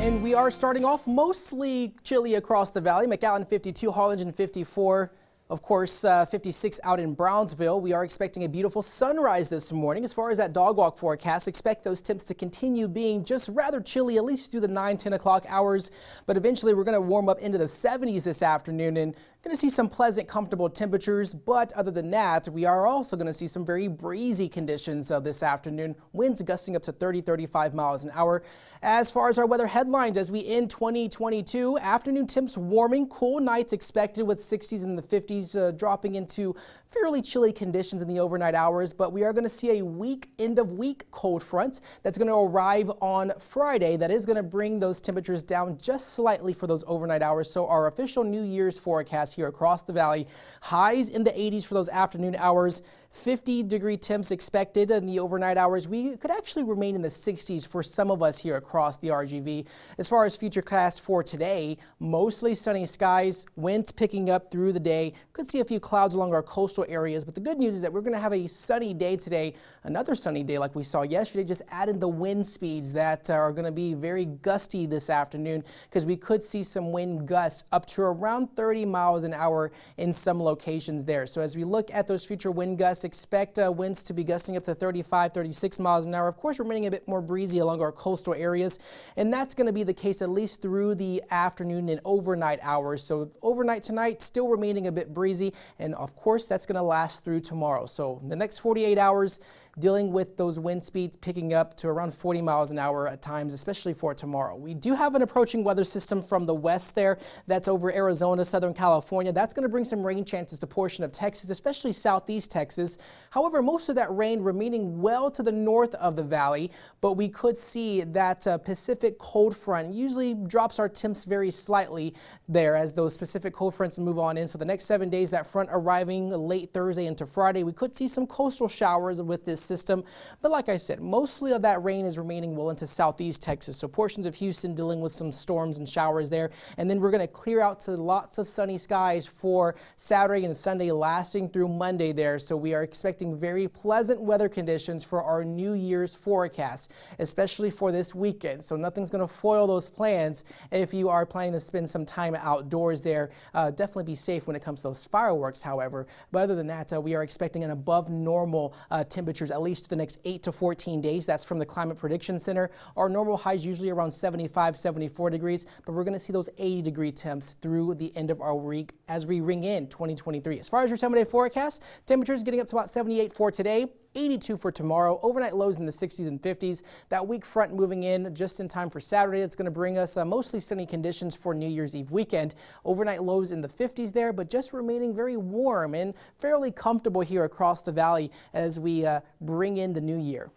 And we are starting off mostly chilly across the valley. McAllen 52, Harlingen 54. Of course, 56 out in Brownsville. We are expecting a beautiful sunrise this morning. As far as that dog walk forecast, expect those temps to continue being just rather chilly, at least through the 9-10 o'clock hours. But eventually we're going to warm up into the 70s this afternoon and going to see some pleasant, comfortable temperatures. But other than that, we are also going to see some very breezy conditions this afternoon. Winds gusting up to 30-35 miles an hour. As far as our weather headlines, as we end 2022, afternoon temps warming, cool nights expected with 60s in the 50s. Dropping into fairly chilly conditions in the overnight hours, but we are going to see a end of week cold front that's going to arrive on Friday. That is going to bring those temperatures down just slightly for those overnight hours. So our official New Year's forecast here across the valley, highs in the 80s for those afternoon hours, 50-degree temps expected in the overnight hours. We could actually remain in the 60s for some of us here across the RGV. As far as futurecast for today, mostly sunny skies, winds picking up through the day. Could see a few clouds along our coastal areas, but the good news is that we're going to have a sunny day today, another sunny day like we saw yesterday. Just add in the wind speeds that are going to be very gusty this afternoon, because we could see some wind gusts up to around 30 miles an hour in some locations there. So as we look at those future wind gusts, expect winds to be gusting up to 35-36 miles an hour. Of course, remaining a bit more breezy along our coastal areas, and that's going to be the case at least through the afternoon and overnight hours. So overnight tonight still remaining a bit breezy, and of course that's going to last through tomorrow. So the next 48 hours dealing with those wind speeds picking up to around 40 miles an hour at times, especially for tomorrow. We do have an approaching weather system from the west there. That's over Arizona, Southern California. That's going to bring some rain chances to portion of Texas, especially southeast Texas. However, most of that rain remaining well to the north of the valley, but we could see that Pacific cold front usually drops our temps very slightly there as those Pacific cold fronts move on in. So the next 7 days, that front arriving late Thursday into Friday, we could see some coastal showers with this system. But like I said, mostly of that rain is remaining well into southeast Texas. So portions of Houston dealing with some storms and showers there. And then we're going to clear out to lots of sunny skies for Saturday and Sunday, lasting through Monday there. So we are expecting very pleasant weather conditions for our New Year's forecast, especially for this weekend. So nothing's going to foil those plans if you are planning to spend some time outdoors there. Definitely be safe when it comes to those fireworks, however. But other than that, we are expecting an above normal temperatures at least for the next 8 to 14 days. That's from the Climate Prediction Center. Our normal highs usually around 75, 74 degrees, but we're going to see those 80-degree temps through the end of our week as we ring in 2023. As far as your 7-day forecast, temperatures getting up to about 78 for today. 82 for tomorrow, overnight lows in the 60s and 50s. That weak front moving in just in time for Saturday. It's going to bring us mostly sunny conditions for New Year's Eve weekend. Overnight lows in the 50s there, but just remaining very warm and fairly comfortable here across the valley as we bring in the new year.